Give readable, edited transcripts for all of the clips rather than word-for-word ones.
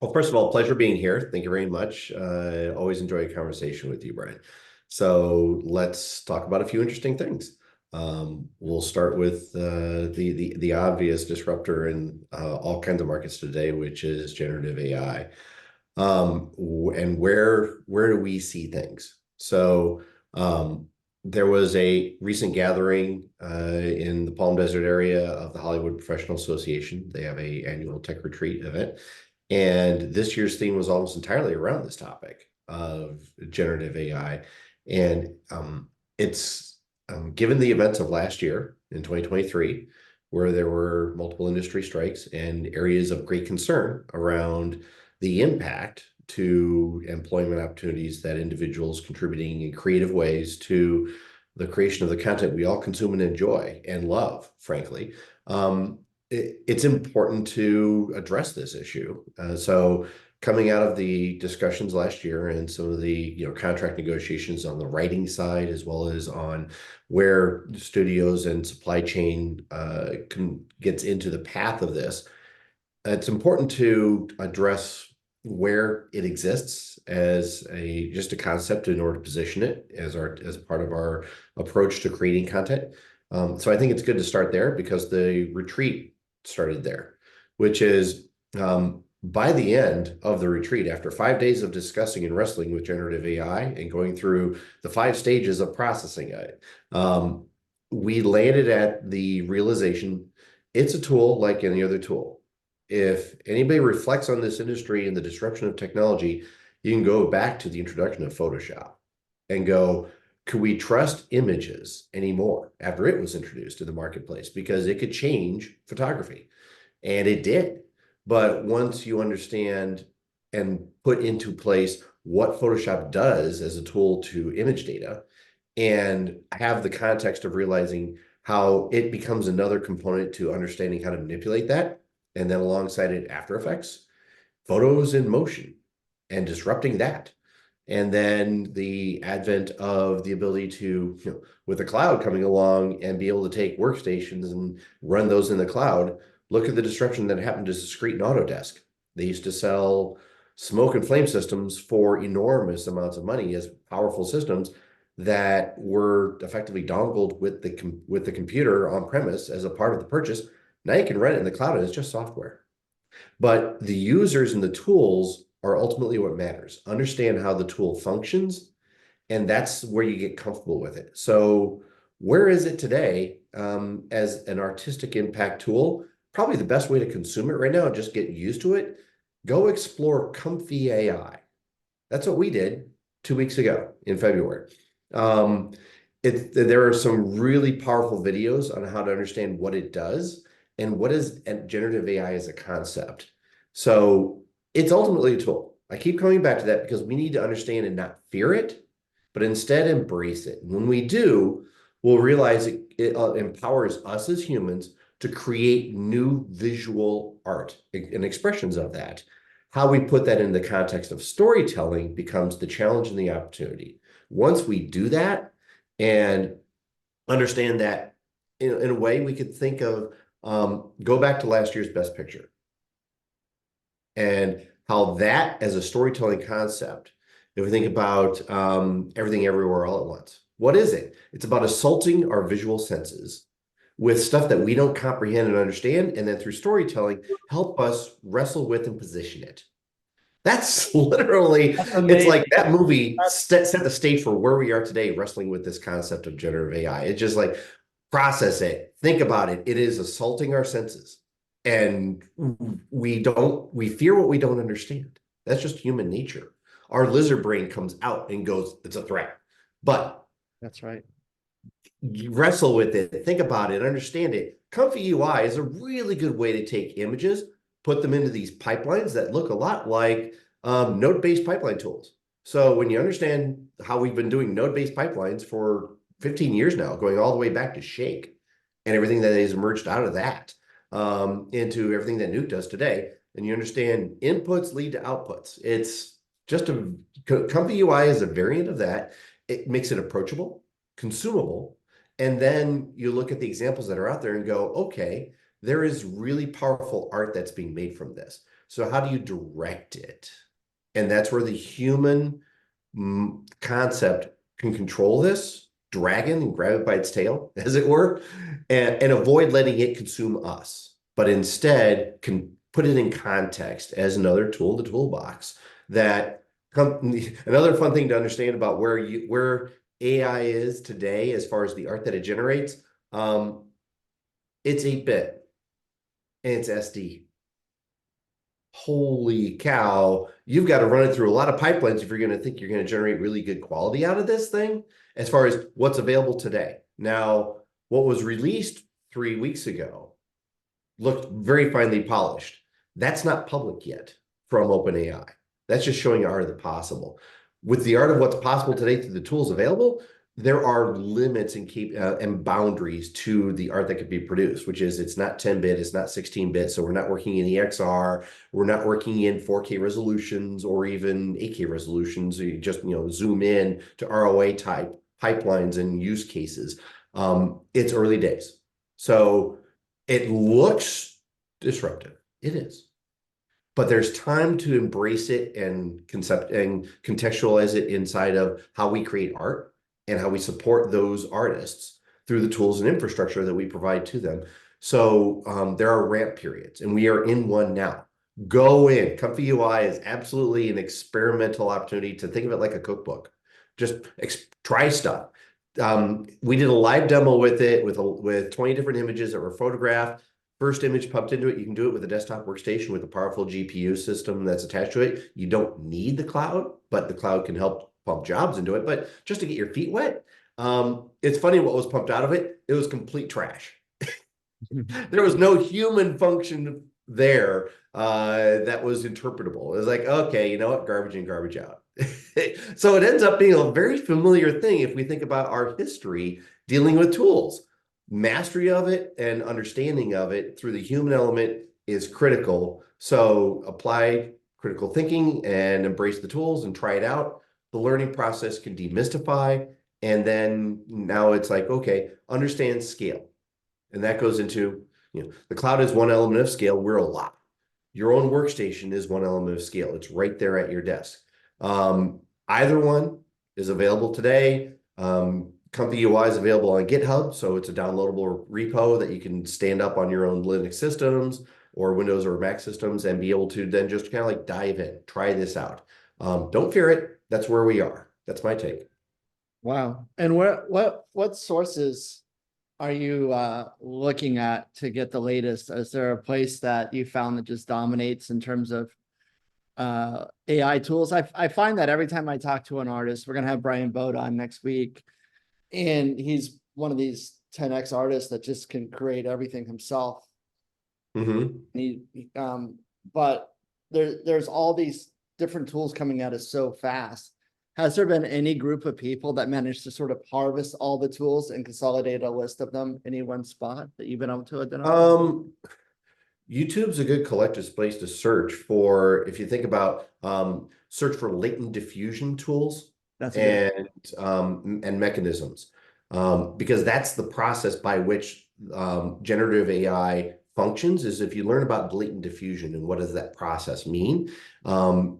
Well, first of all, pleasure being here. Thank you very much. Always enjoy a conversation with you, Brian. So let's talk about a few interesting things. We'll start with the obvious disruptor in all kinds of markets today, which is generative AI. And where do we see things? So there was a recent gathering in the Palm Desert area of the Hollywood Professional Association. They have a annual tech retreat event. And this year's theme was almost entirely around this topic of generative AI. And it's given the events of last year in 2023, where there were multiple industry strikes and areas of great concern around the impact to employment opportunities that individuals contributing in creative ways to the creation of the content we all consume and enjoy and love, frankly. It's important to address this issue. So coming out of the discussions last year and some of the contract negotiations on the writing side, as well as on where studios and supply chain gets into the path of this, it's important to address where it exists as just a concept in order to position it as part of our approach to creating content. So I think it's good to start there because the retreat started there, which is by the end of the retreat, after 5 days of discussing and wrestling with generative AI and going through the 5 stages of processing it, we landed at the realization it's a tool like any other tool. If anybody reflects on this industry and the disruption of technology, you can go back to the introduction of Photoshop and go, could we trust images anymore after it was introduced to the marketplace? Because it could change photography, and it did. But once you understand and put into place what Photoshop does as a tool to image data and have the context of realizing how it becomes another component to understanding how to manipulate that, and then alongside it, After Effects, photos in motion, and disrupting that. And then the advent of the ability to, with the cloud coming along and be able to take workstations and run those in the cloud. Look at the disruption that happened to Discrete and Autodesk. They used to sell smoke and flame systems for enormous amounts of money as powerful systems that were effectively dongled with the computer on premise as a part of the purchase. Now you can run it in the cloud and it's just software. But the users and the tools are ultimately what matters. Understand how the tool functions, and that's where you get comfortable with it. So where is it today as an artistic impact tool? Probably the best way to consume it right now, just get used to it. Go explore ComfyUI. That's what we did 2 weeks ago in February. There are some really powerful videos on how to understand what it does and what is generative AI as a concept. So it's ultimately a tool. I keep coming back to that because we need to understand and not fear it, but instead embrace it. And when we do, we'll realize it empowers us as humans to create new visual art and expressions of that. How we put that in the context of storytelling becomes the challenge and the opportunity. Once we do that and understand that in a way, we could think of go back to last year's Best Picture and how that as a storytelling concept, if we think about Everything Everywhere All at Once, what is it? It's about assaulting our visual senses with stuff that we don't comprehend and understand, and then through storytelling, help us wrestle with and position it. That's literally, That's it's amazing. like that movie set the stage for where we are today, wrestling with this concept of generative AI. It's just like, process it, think about it. It is assaulting our senses. And we fear what we don't understand. That's just human nature. Our lizard brain comes out and goes, it's a threat. But That's right. you wrestle with it, think about it, understand it. ComfyUI is a really good way to take images, put them into these pipelines that look a lot like node-based pipeline tools. So when you understand how we've been doing node-based pipelines for 15 years now, going all the way back to Shake and everything that has emerged out of that into everything that Nuke does today, and you understand inputs lead to outputs. It's just ComfyUI is a variant of that. It makes it approachable, consumable, and then you look at the examples that are out there and go, okay, there is really powerful art that's being made from this. So how do you direct it? And that's where the human concept can control this dragon and grab it by its tail, as it were, and avoid letting it consume us, but instead can put it in context as another tool in the toolbox. That another fun thing to understand about where AI is today as far as the art that it generates. It's 8-bit and it's SD. Holy cow, you've got to run it through a lot of pipelines if you're going to think you're going to generate really good quality out of this thing as far as what's available today. Now, what was released 3 weeks ago looked very finely polished. That's not public yet from OpenAI. That's just showing art of the possible. With the art of what's possible today through the tools available, there are limits and boundaries to the art that could be produced, which is it's not 10-bit, it's not 16-bit. So we're not working in EXR, we're not working in 4K resolutions or even 8K resolutions. So you just zoom in to ROA type pipelines and use cases. It's early days. So it looks disruptive. It is. But there's time to embrace it and contextualize it inside of how we create art and how we support those artists through the tools and infrastructure that we provide to them. So there are ramp periods, and we are in one now. Go in. ComfyUI is absolutely an experimental opportunity to think of it like a cookbook. Just try stuff. We did a live demo with it with 20 different images that were photographed. First image pumped into it. You can do it with a desktop workstation with a powerful GPU system that's attached to it. You don't need the cloud, but the cloud can help pump jobs into it. But just to get your feet wet, it's funny what was pumped out of it. It was complete trash. There was no human function there that was interpretable. It was like, okay, you know what? Garbage in, garbage out. So it ends up being a very familiar thing if we think about our history dealing with tools. Mastery of it and understanding of it through the human element is critical. So apply critical thinking and embrace the tools and try it out. The learning process can demystify. And then now it's like, okay, understand scale. And that goes into, the cloud is one element of scale. We're a lot. Your own workstation is one element of scale. It's right there at your desk. Either one is available today. ComfyUI is available on GitHub, so it's a downloadable repo that you can stand up on your own Linux systems or Windows or Mac systems and be able to then just kind of like dive in, try this out. Don't fear it. That's where we are. That's my take. Wow. And what sources are you looking at to get the latest? Is there a place that you found that just dominates in terms of AI tools? I find that every time I talk to an artist, we're going to have Brian Bode on next week, and he's one of these 10x artists that just can create everything himself. But there's all these different tools coming at us so fast. Has there been any group of people that managed to sort of harvest all the tools and consolidate a list of them in any one spot that you've been able to identify? YouTube's a good collective place to search for, if you think about search for latent diffusion tools. That's and mechanisms, because that's the process by which generative AI functions. Is if you learn about latent diffusion and what does that process mean,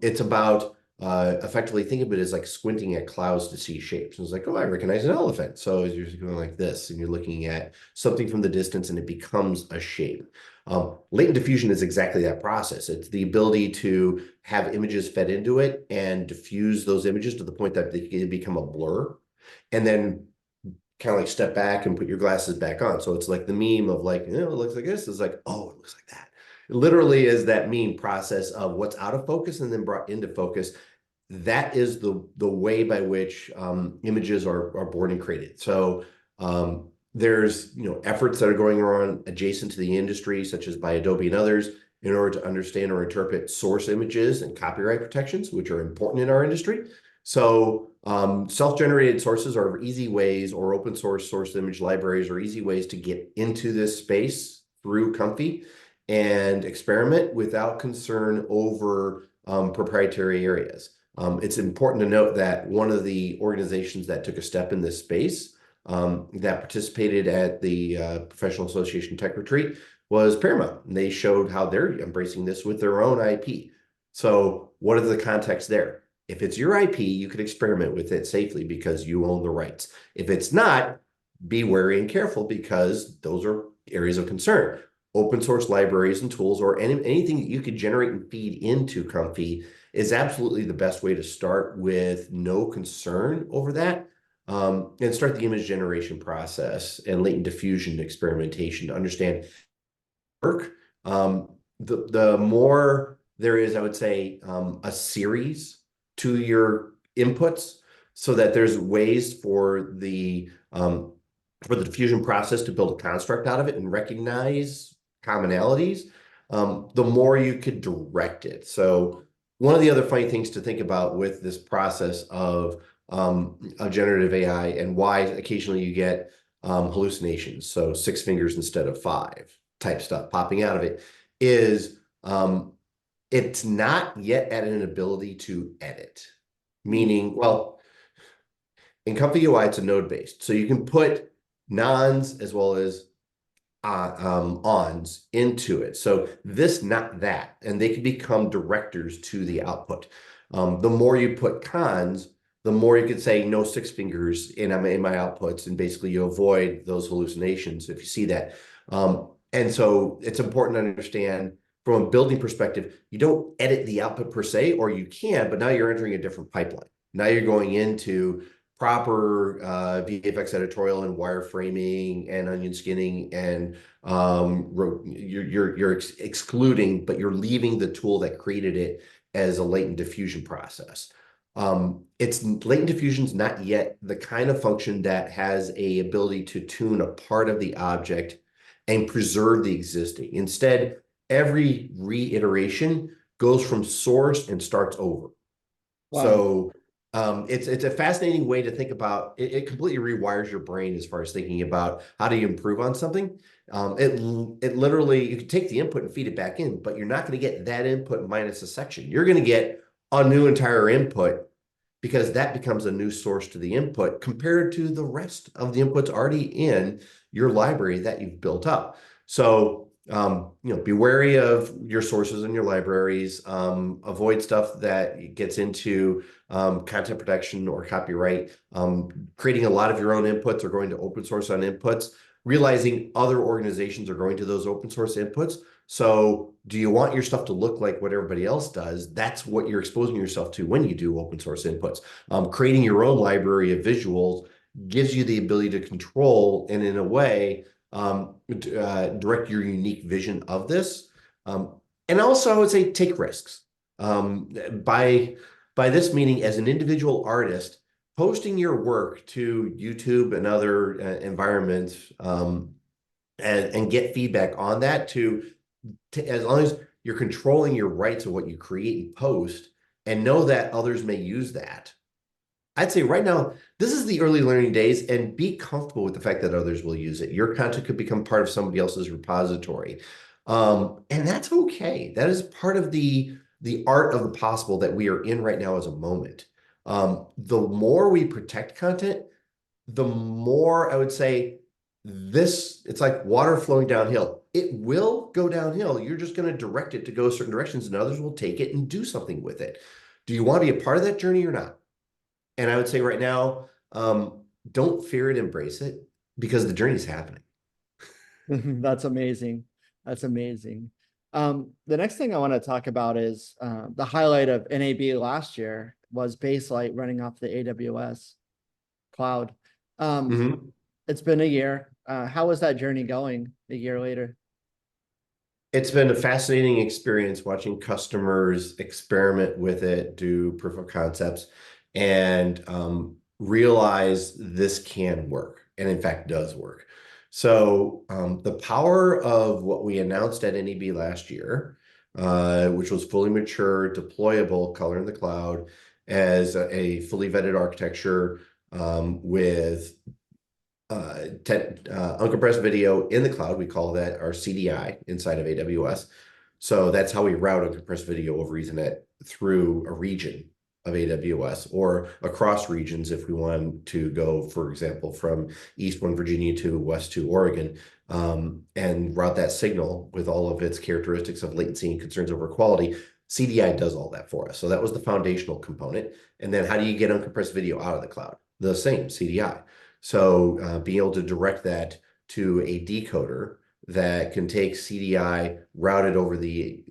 it's about effectively think of it as like squinting at clouds to see shapes. And it's like, oh, I recognize an elephant. So you're going like this, and you're looking at something from the distance, and it becomes a shape. Latent diffusion is exactly that process. It's the ability to have images fed into it and diffuse those images to the point that they become a blur, and then kind of like step back and put your glasses back on. So it's like the meme of like, it looks like this. It's like, oh, it looks like that. It literally is that meme process of what's out of focus and then brought into focus. That is the way by which images are born and created. So there's efforts that are going on adjacent to the industry, such as by Adobe and others, in order to understand or interpret source images and copyright protections, which are important in our industry. So self-generated sources are easy ways, or open source image libraries are easy ways to get into this space through Comfy and experiment without concern over proprietary areas. It's important to note that one of the organizations that took a step in this space that participated at the Professional Association Tech Retreat was Paramount. And they showed how they're embracing this with their own IP. So what is the context there? If it's your IP, you can experiment with it safely because you own the rights. If it's not, be wary and careful because those are areas of concern. Open source libraries and tools or anything that you could generate and feed into Comfy is absolutely the best way to start with no concern over that, and start the image generation process and latent diffusion experimentation to understand work. The more there is, I would say, a series to your inputs so that there's ways for the diffusion process to build a construct out of it and recognize commonalities, the more you could direct it. So one of the other funny things to think about with this process of generative AI and why occasionally you get hallucinations, so 6 fingers instead of 5 type stuff popping out of it, is it's not yet at an ability to edit. Meaning, well, in ComfyUI, it's a node based. So you can put nons as well as ons into it. So this, not that, and they can become directors to the output. The more you put cons, the more you could say no 6 fingers in my outputs, and basically you avoid those hallucinations if you see that. And so it's important to understand from a building perspective, you don't edit the output per se, or you can, but now you're entering a different pipeline. Now you're going into proper VFX editorial and wireframing and onion skinning, and you're excluding, but you're leaving the tool that created it as a latent diffusion process. It's latent diffusion is not yet the kind of function that has a ability to tune a part of the object and preserve the existing. Instead, every reiteration goes from source and starts over. Wow. So it's a fascinating way to think about it. It completely rewires your brain as far as thinking about how do you improve on something. It literally, you can take the input and feed it back in, but you're not going to get that input minus a section. You're going to get a new entire input because that becomes a new source to the input compared to the rest of the inputs already in your library that you've built up. So be wary of your sources and your libraries. Avoid stuff that gets into content protection or copyright. Creating a lot of your own inputs or going to open source on inputs, realizing other organizations are going to those open source inputs. So do you want your stuff to look like what everybody else does? That's what you're exposing yourself to when you do open source inputs. Creating your own library of visuals gives you the ability to control and in a way direct your unique vision of this. And also, I would say take risks. By this meaning, as an individual artist, posting your work to YouTube and other environments, and get feedback on that as long as you're controlling your rights of what you create and post, and know that others may use that. I'd say right now, this is the early learning days, and be comfortable with the fact that others will use it. Your content could become part of somebody else's repository. And that's okay. That is part of the art of the possible that we are in right now as a moment. The more we protect content, the more I would say it's like water flowing downhill. It will go downhill. You're just going to direct it to go certain directions, and others will take it and do something with it. Do you want to be a part of that journey or not? And I would say right now, don't fear it, embrace it, because the journey is happening. That's amazing. That's amazing. The next thing I want to talk about is the highlight of NAB last year was Baselight running off the AWS cloud. Mhm. It's been a year. How is that journey going a year later? It's been a fascinating experience watching customers experiment with it, do proof of concepts, and realize this can work, and in fact does work. So the power of what we announced at NEB last year, which was fully mature, deployable, color in the cloud, as a fully vetted architecture with uncompressed video in the cloud. We call that our CDI inside of AWS. So that's how we route uncompressed video over Ethernet through a region. of AWS or across regions if we want to go, for example, from East One Virginia to West to Oregon, and route that signal with all of its characteristics of latency and concerns over quality. CDI does all that for us. So that was the foundational component. And then how do you get uncompressed video out of the cloud? The same, CDI. So being able to direct that to a decoder that can take CDI, route it over the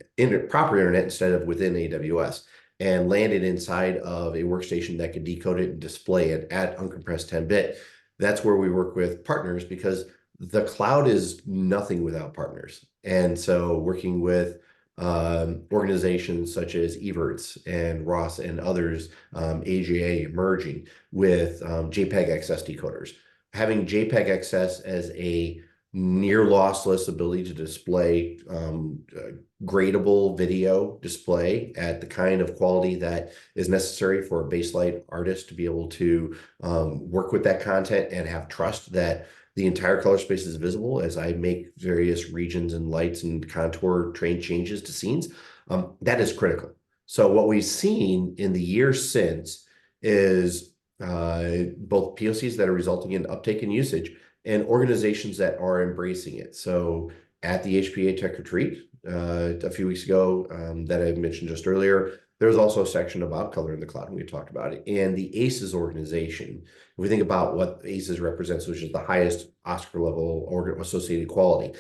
proper internet instead of within AWS, and land it inside of a workstation that can decode it and display it at uncompressed 10-bit. That's where we work with partners, because the cloud is nothing without partners. And so working with organizations such as Evertz and Ross and others, AGA emerging with JPEG XS decoders. Having JPEG XS as a near lossless ability to display gradable video display at the kind of quality that is necessary for a baseline artist to be able to work with that content and have trust that the entire color space is visible as I make various regions and lights and contour train changes to scenes. That is critical. So what we've seen in the years since is both POCs that are resulting in uptake and usage, and organizations that are embracing it. So at the HPA Tech Retreat a few weeks ago, that I mentioned just earlier, there was also a section about color in the cloud, and we talked about it. And the ACES organization, if we think about what ACES represents, which is the highest Oscar level or associated quality,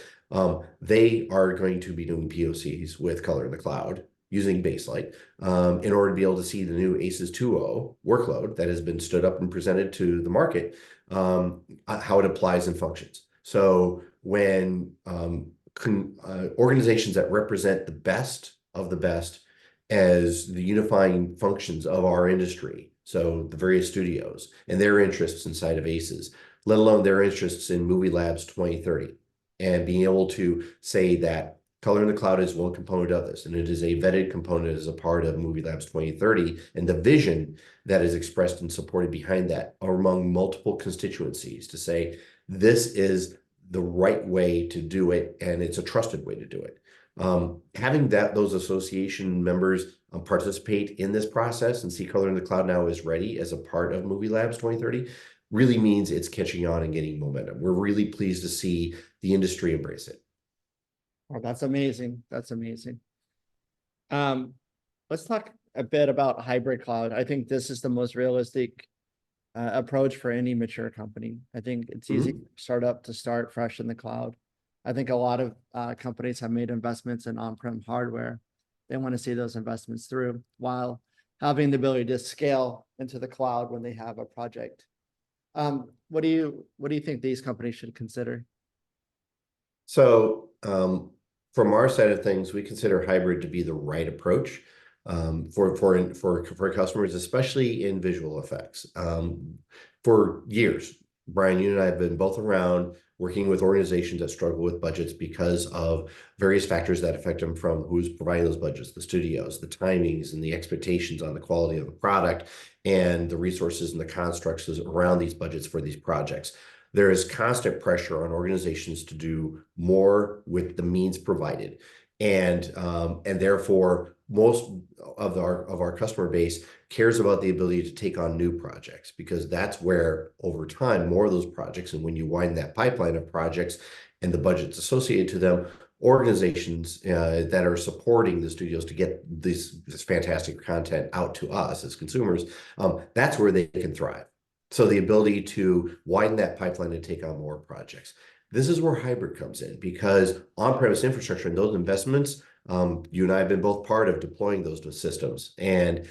they are going to be doing POCs with color in the cloud using Baselight in order to be able to see the new ACES 2.0 workload that has been stood up and presented to the market, how it applies and functions. So when organizations that represent the best of the best as the unifying functions of our industry, so the various studios and their interests inside of ACES, let alone their interests in Movie Labs 2030, and being able to say that color in the cloud is one component of this, and it is a vetted component as a part of Movie Labs 2030, and the vision that is expressed and supported behind that are among multiple constituencies to say this is the right way to do it, and it's a trusted way to do it. Having those association members participate in this process and see color in the cloud now is ready as a part of Movie Labs 2030 really means it's catching on and getting momentum. We're really pleased to see the industry embrace it. Oh, that's amazing. That's amazing. Let's talk a bit about hybrid cloud. I think this is the most realistic approach for any mature company. I think it's easy startup to start fresh in the cloud. I think a lot of companies have made investments in on-prem hardware. They want to see those investments through while having the ability to scale into the cloud when they have a project. What do you think these companies should consider? So from our side of things, we consider hybrid to be the right approach for customers, especially in visual effects. For years, Brian, you and I have been both around working with organizations that struggle with budgets because of various factors that affect them, from who's providing those budgets, the studios, the timings, and the expectations on the quality of the product, and the resources and the constructs around these budgets for these projects. There is constant pressure on organizations to do more with the means provided, and therefore most of our customer base cares about the ability to take on new projects, because that's where over time more of those projects, and when you wind that pipeline of projects and the budgets associated to them, organizations that are supporting the studios to get this fantastic content out to us as consumers, that's where they can thrive. So the ability to widen that pipeline and take on more projects. This is where hybrid comes in, because on-premise infrastructure and those investments, you and I have been both part of deploying those systems, and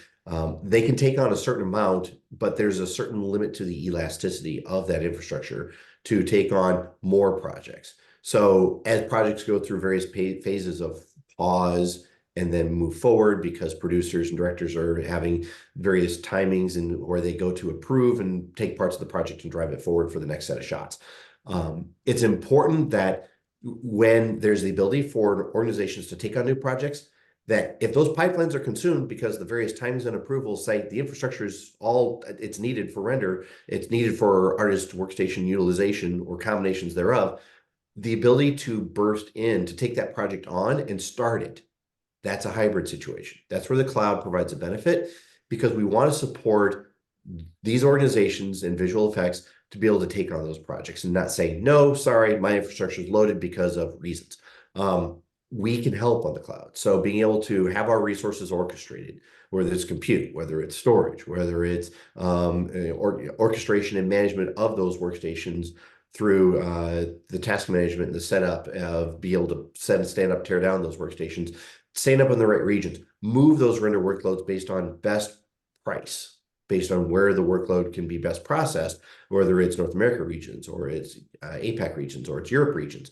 they can take on a certain amount, but there's a certain limit to the elasticity of that infrastructure to take on more projects. So as projects go through various phases of pause and then move forward, because producers and directors are having various timings and where they go to approve and take parts of the project and drive it forward for the next set of shots. It's important that when there's the ability for organizations to take on new projects, that if those pipelines are consumed because the various timings and approvals say the infrastructure is all it's needed for render, it's needed for artist workstation utilization or combinations thereof, the ability to burst in to take that project on and start it, that's a hybrid situation. That's where the cloud provides a benefit. because we want to support these organizations and visual effects to be able to take on those projects and not say, no, sorry, my infrastructure is loaded because of reasons. We can help on the cloud. So being able to have our resources orchestrated, whether it's compute, whether it's storage, whether it's orchestration and management of those workstations through the task management and the setup of be able to stand up, tear down those workstations, stand up in the right regions, move those render workloads based on best price, based on where the workload can be best processed, whether it's North America regions or it's APAC regions or it's Europe regions,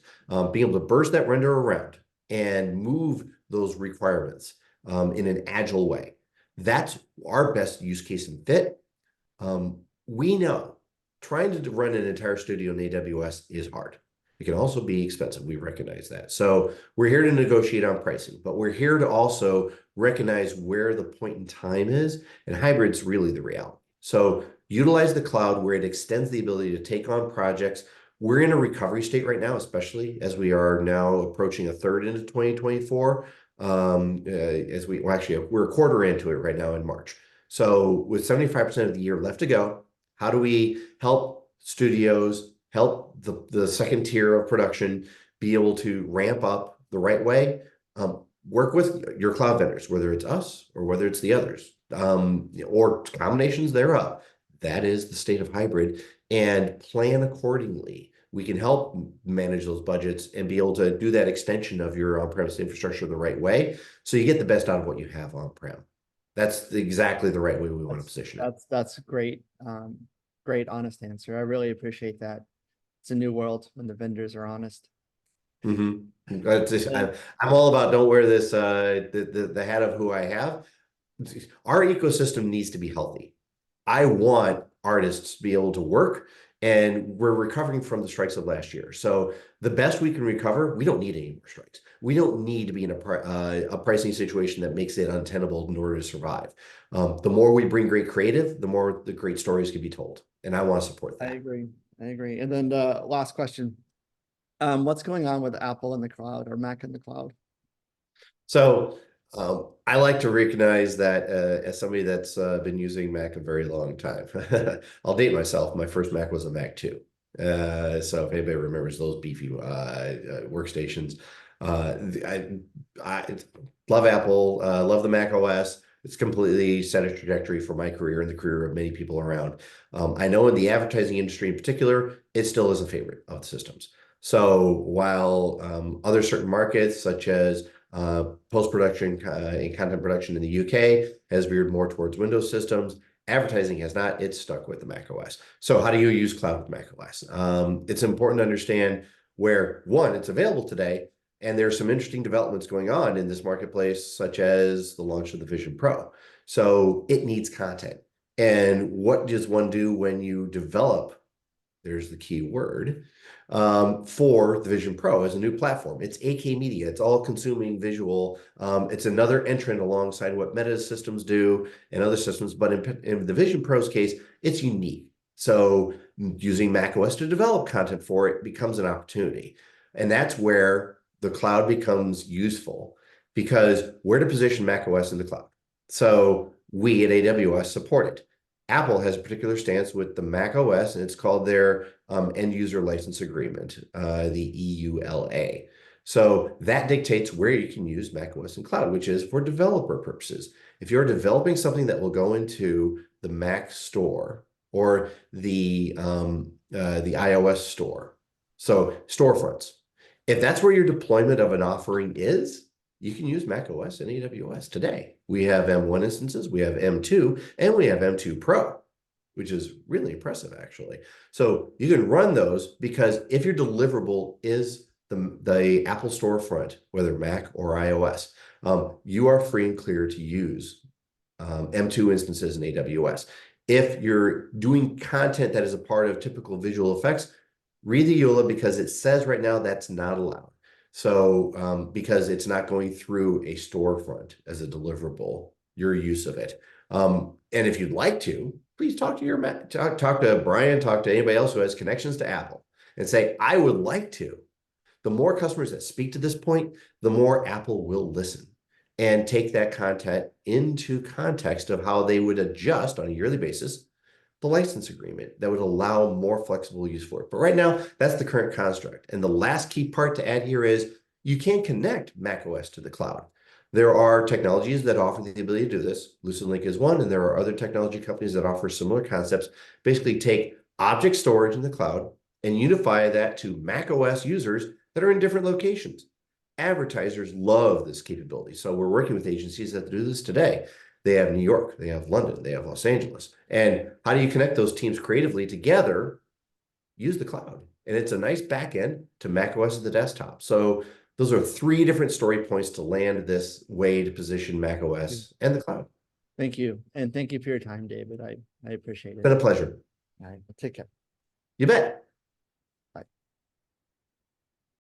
being able to burst that render around and move those requirements in an agile way. That's our best use case and fit. We know trying to run an entire studio in AWS is hard. It can also be expensive. We recognize that. So we're here to negotiate on pricing, but we're here to also recognize where the point in time is, and hybrid's really the reality. So utilize the cloud where it extends the ability to take on projects. We're in a recovery state right now, especially as we are now approaching a third into 2024. We're a quarter into it right now in March. So with 75% of the year left to go, how do we help studios, help the second tier of production be able to ramp up the right way? Work with your cloud vendors, whether it's us or whether it's the others, or combinations thereof. That is the state of hybrid, and plan accordingly. We can help manage those budgets and be able to do that extension of your on-premise infrastructure the right way, so you get the best out of what you have on-prem. That's exactly the right way we want to position it. That's great. Great, honest answer. I really appreciate that. It's a new world when the vendors are honest. Mm-hmm. I'm all about don't wear this the hat of who I have. Our ecosystem needs to be healthy. I want artists to be able to work, and we're recovering from the strikes of last year. So the best we can recover, we don't need any more strikes. We don't need to be in a pricing situation that makes it untenable in order to survive. The more we bring great creative, the more the great stories can be told. And I want to support that. I agree. I agree. And then the last question. What's going on with Apple in the cloud or Mac in the cloud? So I like to recognize that as somebody that's been using Mac a very long time. I'll date myself. My first Mac was a Mac 2. So if anybody remembers those beefy workstations, I love Apple, love the Mac OS. It's completely set a trajectory for my career and the career of many people around. I know in the advertising industry in particular, it still is a favorite of the systems. So while other certain markets such as post-production and content production in the UK has veered more towards Windows systems, advertising has not. It's stuck with the Mac OS. So how do you use cloud with Mac OS? It's important to understand where, one, it's available today, and there's some interesting developments going on in this marketplace, such as the launch of the Vision Pro. So it needs content. And what does one do when you develop, there's the key word, for the Vision Pro as a new platform? It's AK Media. It's all consuming visual. It's another entrant alongside what Meta systems do and other systems. But in the Vision Pro's case, it's unique. So using macOS to develop content for it becomes an opportunity. And that's where the cloud becomes useful, because where to position macOS in the cloud. So we at AWS support it. Apple has a particular stance with the Mac OS, and it's called their end user license agreement, the EULA. So that dictates where you can use Mac OS in cloud, which is for developer purposes. If you're developing something that will go into the Mac store or the iOS store, so storefronts, if that's where your deployment of an offering is, you can use Mac OS and AWS today. We have M1 instances, we have M2, and we have M2 Pro, which is really impressive, actually. So you can run those, because if your deliverable is the Apple storefront, whether Mac or iOS, you are free and clear to use M2 instances in AWS. If you're doing content that is a part of typical visual effects, read the EULA, because it says right now that's not allowed. So because it's not going through a storefront as a deliverable, your use of it. And if you'd like to, please talk to your talk to Brian, talk to anybody else who has connections to Apple, and say, I would like to. The more customers that speak to this point, the more Apple will listen. and take that content into context of how they would adjust on a yearly basis the license agreement that would allow more flexible use for it. But right now, that's the current construct. And the last key part to add here is you can't connect macOS to the cloud. There are technologies that offer the ability to do this. LucidLink is one, and there are other technology companies that offer similar concepts. Basically, take object storage in the cloud and unify that to macOS users that are in different locations. Advertisers love this capability. So we're working with agencies that do this today. They have New York, they have London, they have Los Angeles. And how do you connect those teams creatively together? Use the cloud. And it's a nice back end to macOS at the desktop. So those are three different story points to land this way to position macOS and the cloud. Thank you. And thank you for your time, David. I appreciate It's it. been a pleasure. All right, take care. You bet.